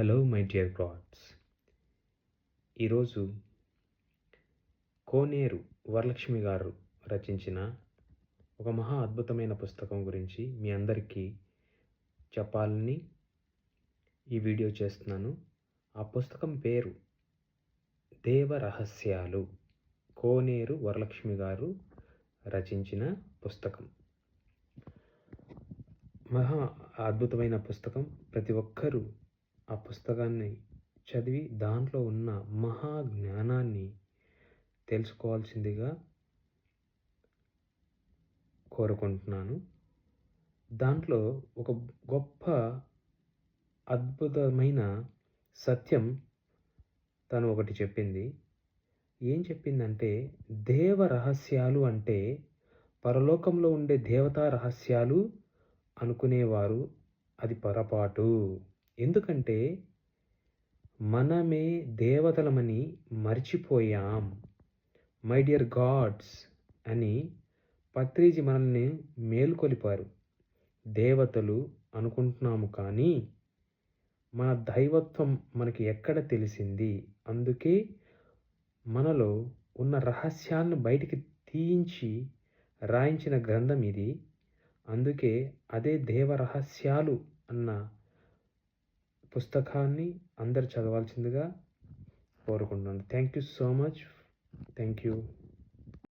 Hello my dear God's. ఈరోజు కోనేరు వరలక్ష్మి గారు రచించిన ఒక మహా అద్భుతమైన పుస్తకం గురించి మీ అందరికీ చెప్పాలని ఈ వీడియో చేస్తున్నాను. ఆ పుస్తకం పేరు దేవ రహస్యాలు. కోనేరు వరలక్ష్మి గారు రచించిన పుస్తకం. మహా అద్భుతమైన పుస్తకం. ప్రతి ఒక్కరూ ఆ పుస్తకాన్ని చదివి దాంట్లో ఉన్న మహా జ్ఞానాన్ని తెలుసుకోవాల్సిందిగా కోరుకుంటున్నాను. దాంట్లో ఒక గొప్ప అద్భుతమైన సత్యం తను ఒకటి చెప్పింది. ఏం చెప్పిందంటే, దేవ రహస్యాలు అంటే పరలోకంలో ఉండే దేవతా రహస్యాలు అనుకునేవారు అది పొరపాటు. ఎందుకంటే మనమే దేవతలమని మర్చిపోయాం. మై డియర్ గాడ్స్ అని పత్రిజీ మనల్ని మేల్కొలిపారు. దేవతలు అనుకుంటున్నాము కానీ మన దైవత్వం మనకి ఎక్కడ తెలిసింది? అందుకే మనలో ఉన్న రహస్యాలను బయటికి తీయించి రాయించిన గ్రంథం ఇది. అందుకే అదే దేవ రహస్యాలు అన్న పుస్తకాన్ని అందరు చదవాల్సిందిగా కోరుకుంటున్నాను. Thank you so much. Thank you.